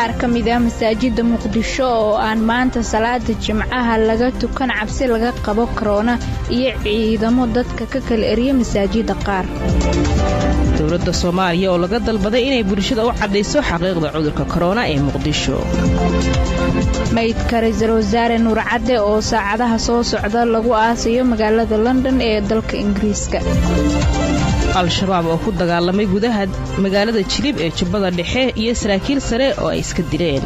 qaar ka mid ah masaajida Muqdisho oo aan maanta salaada Jimcaha laga tukan cabsi laga qabo corona iyo ciidamo dadka ka kala eriya masaajida qaar. dowladda Soomaaliya oo laga dalbaday inay bulshada u cadeyso xaqiiqda cudurka corona ee Muqdisho. maydka ra'iisul wasaare Nuur Cadde oo saacadaha soo socda lagu aasayo magaalada London ee dalka Ingiriiska. al-shabaab oo ku dagaalamay gudaha magaalada Jilib ee Jubbada Dhexe iyo saraakiil sare oo ay iska dileen.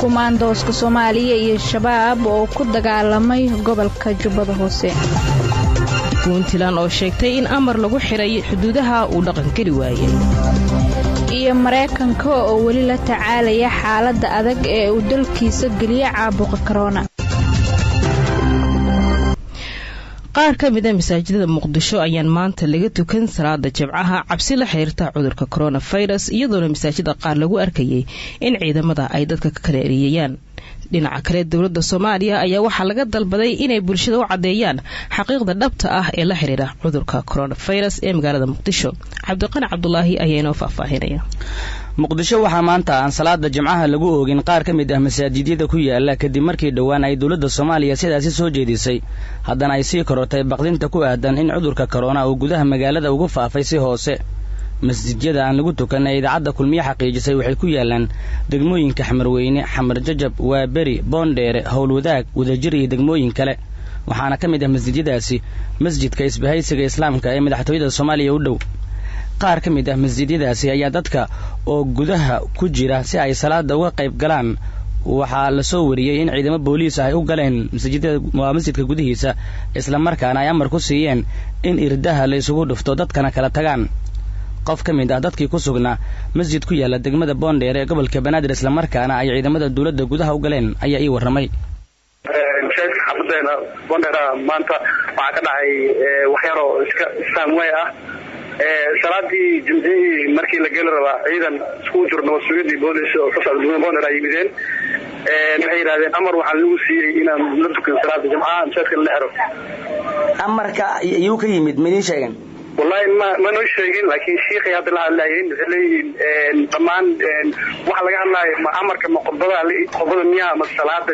kumaandooska Soomaaliya iyo shabaab oo ku dagaalamay gobolka Jubbada Hoose. Puntland oo sheegtay in amar lagu xiray xuduudaha uu dhaqan geli waayay. iyo Mareykanka oo wali la tacaalaya xaaladda adag ee uu dalkiisa galiya caabuqa corona. qaar ka mid ah masaajidada Muqdisho ayaan maanta laga tukan salaada Jimcaha cabsi la xiriirta cudurka coronavirus iyadoo masaajidada qaar lagu arkayay in ciidamada ay dadka ka kala eriyayaan. dhinaca kale dowladda Soomaaliya ayaa waxa laga dalbaday inay bulshada u cadeeyaan xaqiiqda dhabta ah ee la xiriira cudurka coronavirus ee magaalada Muqdisho. Cabdiqani Cabdullaahi ayaa inoo faahfaahinaya. Muqdisho waxaa maanta aan salaada Jimcaha lagu oogin qaar ka mid ah masaajidada ku yaala kadib markii dhawaan ay dowladda Soomaaliya sidaasi soo jeedisay haddana ay sii korortay baqdinta ku aadan in cudurka corona uu gudaha magaalada ugu faafay si hoose. masjidada aan lagu tukan ee idaacada kulmiye xaqiijisay waxay ku yaalaan degmooyinka Xamarweyne, Xamar Jajab, Waaberi, Boondheere, Howlwadaag, Wadajir iyo degmooyin kale. waxaana ka mid ah masjidadaasi masjidka Isbahaysiga Islaamka ee madaxtooyada Soomaaliya u dhow. qaar ka mid ah masjidadaasi ayaa dadka oo gudaha ku jira si ay salaada uga qayb galaan waxaa la soo wariyay in ciidamo booliis ah ay u galeen masjidka gudihiisa isla markaana ay amar ku siiyeen in irdaha la isugu dhufto dadkana kala tagaan. qof ka mid ah dadkii ku sugnaa masjid ku yaala degmada Boondheere ee gobolka Banaadir isla markaana ay ciidamada dawladda gudaha u galeen ayaa ii warramay. masjidka xaafadena Boondheere maanta waxa ka dhacay waxyaro iska saamway ah salaadii Jimcihii markii la gali rabaa ciidan isku jirno wasaaradii booliis oo ka socda Boondheere ay yimideen waxay yiraahdeen amar waxa lagu siiyay inaan la tukan salaada Jimcaha masjidka la xiro. amarka ayuu ka yimid ma sheegan والله ما نشيغين لكن شيخ هذا الله لين طبعا waxa laga hadlayo ma amarka ma qodobada miyaa masalaada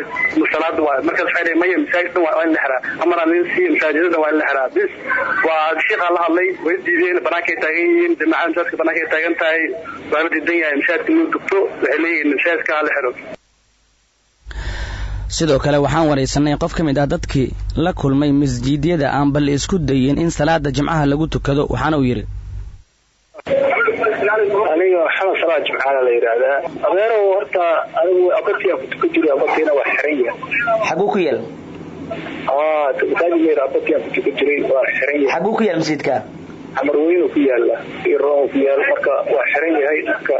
waa marka xaray ma masaajidda waa in la xiraa amar aan si masaajidda waa in la xiraa bis waa sheekh Allah hadlay way diideen banaanka taagan jamacada dadka banaanka taagan tahay waa diidan yahay masaajidka inuu dugto waxay leeyihiin masaajidka la xiro. sidoo kale waxaan wareysanay qof ka mid ah dadkii la kulmay masjidiyada aan bal isku dayeen in salaada Jimcaha lagu tukado waxaana uu yiri aniga xasan salaad Jimcaha la yiraahdaa adeero horta anigu aqoontiga ku tukan jiray aqoontiina waa xiran yahay xaguu ku yeel masaajidka aqoontiga ku tukan jiray waa xiran yahay xaguu ku yeel masjidka Xamarweyne ku yaala iyo Roob ku yaala marka waa xiran yahay marka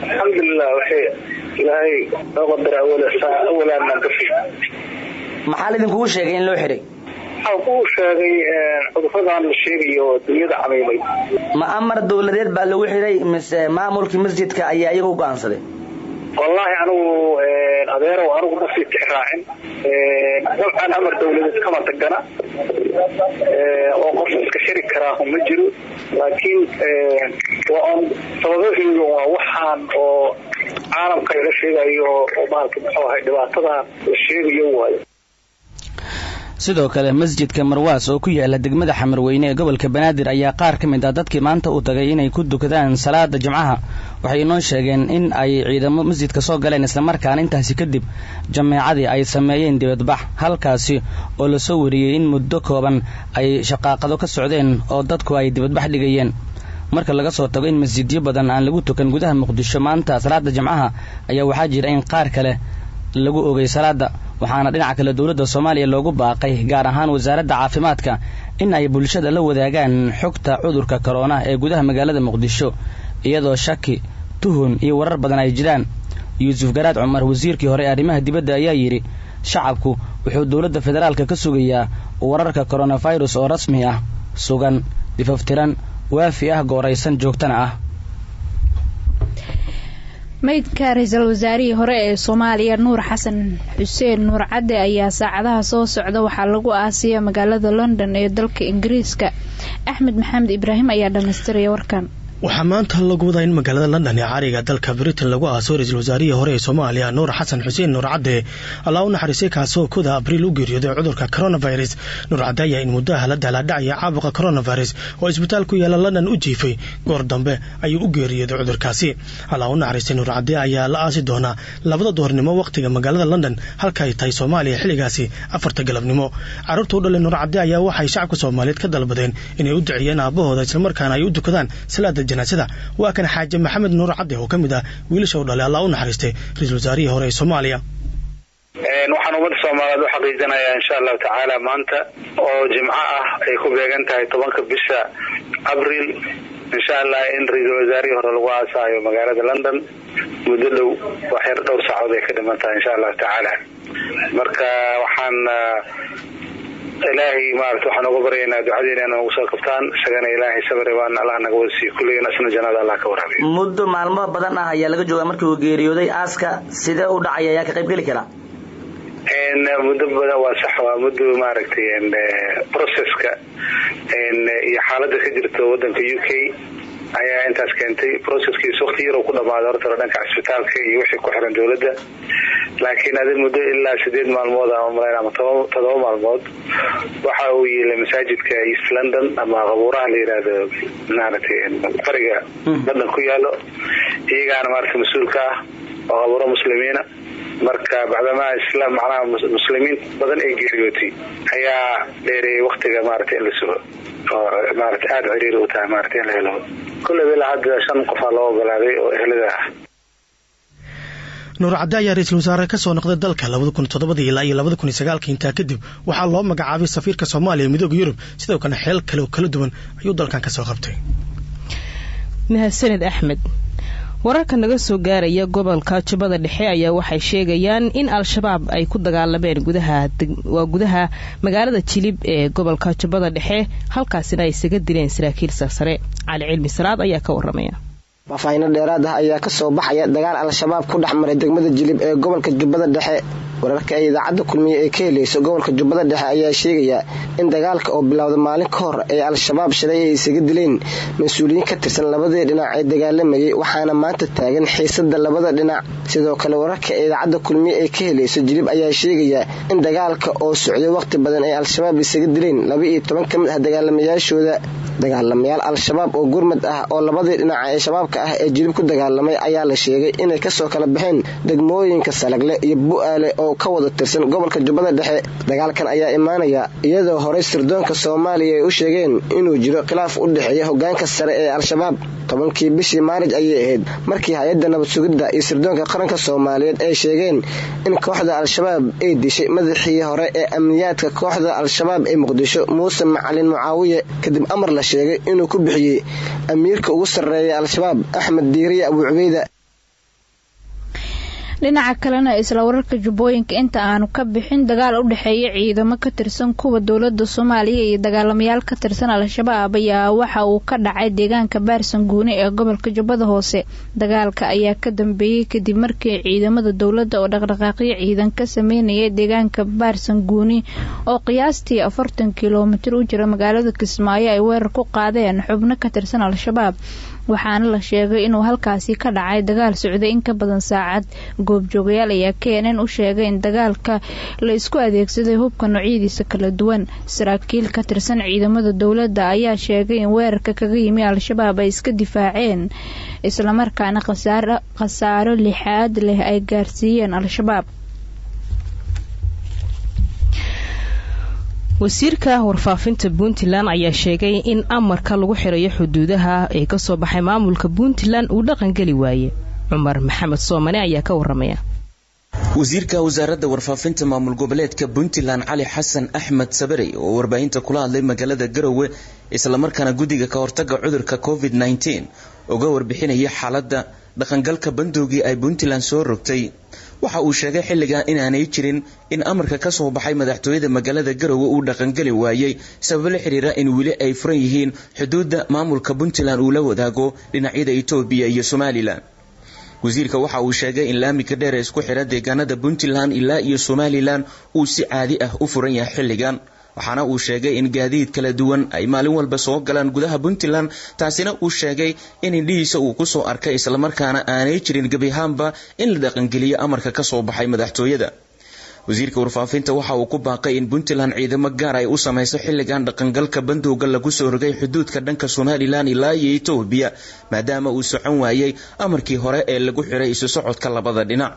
alxamdulillah waxay ilaahay qadar awalan man kafi maxaa idin kugu sheegay in loo xiray ku sheegay cudurradan la sheegayo dunyada cameymay ma amar dawladeed baa lagu xiray mise maamulka masjidka ayaa iyagu go'aansaday wallahi anigu adeero anigu ma sii raacin waxaan amar dawladeed kama tagana oo qof iska shiri karaa ma jiro laakiin waa sababaheedu waa waxaan oo caalamka laga sheegayo oo baalka muxuu ahay dhibaatada la sheegayo waayo. sidoo kale masjidka Marwaas oo ku yaala degmada Xamarweyne ee gobolka Banaadir ayaa qaar ka mid ah dadkii maanta u tagay inay ku dukadaan salaada Jimcaha waxay noo sheegeen in ay ciidamo masjidka soo galeen isla markaana intaasi kadib jameecadii ay sameeyeen dibadbax halkaasi oo la soo wariyay in muddo kooban ay shaqaaqado ka socdeen oo dadku ay dibadbax dhigayeen. marka laga soo tago in masjidyo badan aan lagu tukan gudaha Muqdisho maanta salaada Jimcaha ayaa waxaa jira in qaar kale lagu ogay salaada waxaana dhinaca kale dawladda Soomaaliya loogu baaqay gaar ahaan wasaaradda caafimaadka in ay bulshada la wadaagaan xogta cudurka corona ee gudaha magaalada Muqdisho iyadoo shaki tuhun iyo warar badan ay jiraan. Yuusuf Garaad Cumar wasiirkii hore ee arrimaha dibadda ayaa yiri shacabku wuxuu dawladda federaalka ka sugayaa wararka coronavirus oo rasmi ah sugan difaftiran waafi ah gooraysan joogtana ah. maydka ra'iisul wasaarihii hore ee Soomaaliya Nuur Xasan Xuseen Nuur Cadde ayaa saacadaha soo socda waxaa lagu aasiyay magaalada London ee dalka Ingiriiska. Axmed Maxamed Ibraahim ayaa dhameystiraya warkan. waxaa maanta lagu wadaa in magaalada London ee cariga dalka Britain lagu aaso ra'iisul wasaarihii hore ee Soomaaliya Nuur Xasan Xuseen Nuur Cadde Allah u naxariisay kaasoo kooda Abriil u geeriyooday cudurka coronavirus. Nuur Cadde ayaa in muddo la dhacay caabuqa coronavirus oo isbitaal ku yaala London u jiifay goor dambe ayuu u geeriyooday cudurkaasi. Allah u naxariisay Nuur Cadde ayaa la aasi doonaa 2 duhurnimo waqtiga magaalada London halka ay tahay Soomaaliya xilligaasi 4 galabnimo. Carruurta u dhalay Nuur Cadde ayaa waxay shacabka Soomaaliyeed ka dalbadeen inay u duceeyaan aabahooda isla markaana ay u dukadaan salaada janaasada. waa kan xaaji Maxamed Nuur Cadde oo kamid ah wiilasha u dhalay Allah u naxariistay ra'iisul wasaarihii hore ee Soomaaliya. waxaan umada Soomaaliyeed u xaqiijinayaa insha Allah tacaala maanta oo jimco ah ay ku beegan tahay 10 bisha Abriil insha Allah in ra'iisul wasaarihii hore lagu aasayo magaalada London muddo dhow waxay dhowr saacadood ay ka dhiman tahay insha Allah tacaala. marka waxaan ilaahay maarta waxaan ugu baryaynaa ducadeena inaan ugu soo qabtaan isagana ilaahay sabir baan Allah naga wasiiyo kulligeen asna jannada Allah ka waraabiyo. muddo maalmo badan ah ayaa laga joogaa markii uu geeriyooday aaska sidee u dhacay ayaa ka qayb gali kara muddo badan waa sax waa muddo maaragtay processka iyo xaaladda ka jirta wadanka UK ayaa intaas keentay processkiisa waqti yar oo ku dhamaaday horta dhanka isbitaalka iyo wixii ku xiran dawladda laakiin adin muddo ilaa 8 maalmood ama 7 maalmood waxa uu yeelay masaajidka East London ama qabuuraha la yiraahdo maaragtay qariga London ku yaalo iyagana maaragtay mas'uulka ah oo qabuuro muslimiina marka bacdama islaam macnaha muslimiin badan ay geeriyootay ayaa dheeray waqtiga maaragtay in la sugo oo maaragtay aad ciriir u tahay maaragtay in la helo kullu ilaa hadda 5 qof loo ogolaaday oo ehelada ah. Nuur Cadde ayaa ra'iisul wasaare ka soo noqday dalka 2007 ilaa 2009 intaa kadib waxaa loo magacaabay safiirka Soomaaliya ee Midowga Yurub sidoo kale xeel kala duwan ayuu dalkan ka soo qabtay. Mahadsanid Axmed. wararka naga soo gaaraya gobolka Jubbada Dhexe ayaa waxay sheegayaan in al-shabaab ay ku dagaalameen gudaha magaalada Jilib ee gobolka Jubbada Dhexe halkaasina ay isaga dileen saraakiil sare. Cali Cilmi Salaad ayaa ka waramaya. Faahfaahin dheeraad ah ayaa ka soo baxaya dagaal al-shabaab ku dhexmaray degmada Jilib ee gobolka Jubbada Dhexe. wararka ay idaacada kulmiye ee ka helayso gobolka Jubbada Dhexe ayaa sheegaya in dagaalka oo bilowday maalin ka hor ay al-shabaab shalay ay isaga dileen mas'uuliyiin ka tirsan labada dhinac ee dagaalamayay waxaana maanta taagan xiisada labada dhinac. sidoo kale wararka ay idaacada kulmiye ee ka helayso Jilib ayaa sheegaya in dagaalka oo socday waqti badan ay al-shabaab isaga dileen 12 ka mid ah dagaalamayaashooda. dagaalamayaal al-shabaab oo gurmad ah oo labada dhinac ee shabaabka ah ee Jilib ku dagaalamay ayaa la sheegay inay ka soo kala baxeen degmooyinka Salagle iyo Bu'aale oo ka wada tirsan gobolka Jubbada Dhexe. dagaalkan ayaa imaanaya iyadoo hore sirdoonka Soomaaliya ay u sheegeen inuu jiro khilaaf u dhaxeeya hoggaanka sare ee al-shabaab 10kii bishii Maarij ayay ahayd markii hay'adda nabad sugidda iyo sirdoonka qaranka Soomaaliyeed ay sheegeen in kooxda al-shabaab ay dishay madaxii hore ee amniyaadka kooxda al-shabaab ee Muqdisho Muuse Macalin Mucaawiye kadib amar la sheegay inuu ku bixiyay amiirka ugu sareeya al-shabaab Axmed Diiriye Abu Cubayda. dhinaca kalena isla wararka Jubbooyinka inta aanu ka bixin dagaal u dhaxeeya ciidamo ka tirsan kuwa dawladda Soomaaliya iyo dagaalamayaal ka tirsan al-shabaab ayaa waxa uu ka dhacay deegaanka Baarsanguuni ee gobolka Jubbada Hoose. dagaalka ayaa ka dambeeyay kadib markii ciidamada dawladda oo dhaqdhaqaaqyo ciidan ka sameynayay deegaanka Baarsanguuni oo qiyaastii 40 kiiloomitir u jira magaalada Kismaayo ay weerar ku qaadeen xubno ka tirsan al-shabaab waxaana la sheegay inuu halkaasi ka dhacay dagaal socday in ka badan saacad. goobjoogayaal ayaa keenan u sheegay in dagaalka la isku adeegsaday hubka noocyadiisa kala duwan. saraakiil ka tirsan ciidamada dawladda ayaa sheegay in weerarka kaga yimi al-shabaab ay iska difaaceen isla markaana khasaaro lixaad leh ay gaarsiiyeen al-shabaab. wasiirka warfaafinta Puntland ayaa sheegay in amarka lagu xirayo xuduudaha ee ka soo baxay maamulka Puntland uu dhaqan gali waaye. Cumar Maxamed Soomane ayaa ka waramaya. wasiirka wasaaradda warfaafinta maamul goboleedka Puntland Cali Xasan Axmed Sabari oo warbaahinta kula hadlay magaalada Garowe isla markaana gudiga ka hortagga cudurka COVID-19 uga warbixinaya xaaladda dhaqangalka bandowgii ay Puntland soo rogtay. waxa uu sheegay xilligan inaanay jirin in amarka ka soo baxay madaxtooyada magaalada Garowe uu dhaqan gali waayay sabab la xiriira in wili ay furan yihiin xuduudda maamulka Puntland uu la wadaago dhinacyada Itoobiya iyo Somaliland. wasiirka waxa uu sheegay in laamika dheer isku xira deegaanada Puntland ilaa iyo Somaliland uu si caadi ah u furan yahay xilligan waxaana uu sheegay in gaadiid kala duwan ay maalin walba soo galaan gudaha Puntland taasina uu sheegay in indhihiisa uu ku soo arkay isla markaana aanay jirin gabihaanba in la dhaqangeliyo amarka ka soo baxay madaxtooyada. wasiirka warfaafinta waxa uu ku baaqay in Puntland ciidamo gaar ay u samayso xilligan dhaqangalka bandowga lagu soo rogay xuduudka dhanka Somaliland ilaa Itoobiya maadaama uu socon waayay amarkii hore ee lagu xiray isu socodka labada dhinac.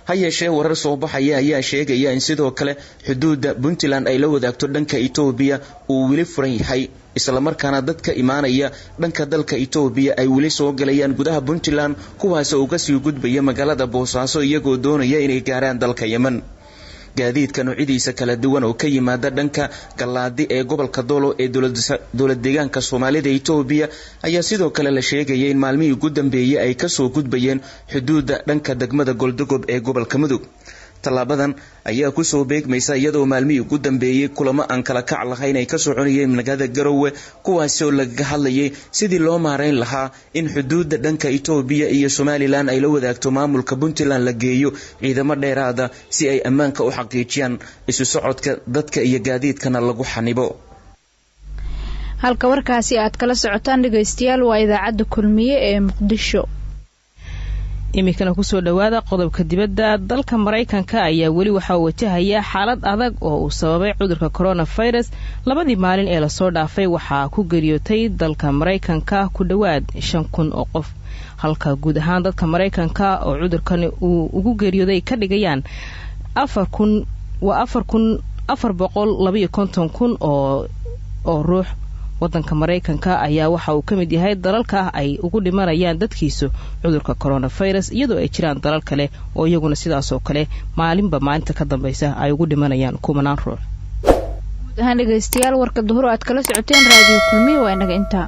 hayeeshee warar soo baxaya ayaa sheegaya in sidoo kale xuduudda Puntland ay la wadaagto dhanka Itoobiya uu wili furan yahay isla markaana dadka imaanaya dhanka dalka Itoobiya ay wili soo galayaan gudaha Puntland kuwaas oo ka sii gudbaya magaalada Boosaaso iyagoo doonaya inay gaaraan dalka Yemen. gaadiidka noocyadiisa kala duwan oo ka yimaada dhanka Galaadi ee gobolka Doolo ee dowlad deegaanka Soomaalida Itoobiya ayaa sidoo kale la sheegay in maalmihii ugu dambeeyay ay ka soo gudbayeen xuduudda dhanka degmada Goldogob ee gobolka Mudug. talaabadan ayaa ku soo beegmaysa iyadoo maalmihii ugu dambeeyay kulamo aan kala kac lahayn ay ka soconayeen magaalada Garowe kuwaas oo laga hadlayay sidii loo maareyn lahaa in xuduudda dhanka Itoobiya iyo Somaliland ay la wadaagto maamulka Puntland la geeyo ciidamo dheeraada si ay ammaanka u xaqiijiyaan isu socodka dadka iyo gaadiidkana lagu xanibo. halka warkaasi aad kala socotaan dhageystayaal waa idaacadda kulmiye ee Muqdisho. imikana ku soo dhawaada qodobka dibadda. dalka Mareykanka ayaa weli waxa uu wajahaya xaalad adag oo uu sababay cudurka coronavirus. labadii maalin ee la soo dhaafay waxaa ku geeriyootay dalka Mareykanka ku dhawaad 5,000 oo qof halka guud ahaan dadka Mareykanka oo cudurkan uu ugu geeriyooday ka dhigayaan 4,452 oo ruux. wadanka Mareykanka ayaa waxa uu kamid yahay dalalka ay ugu dhimanayaan dadkiisu cudurka coronavirus iyadoo ay jiraan dalal kale oo iyaguna sidaas oo kale maalinba maalinta ka dambaysa ay ugu dhimanayaan kumanaan ruux. guud ahaan dhageystayaal warka duhur aad kala socoteen raadiyo kulmiye waa inaga intaa.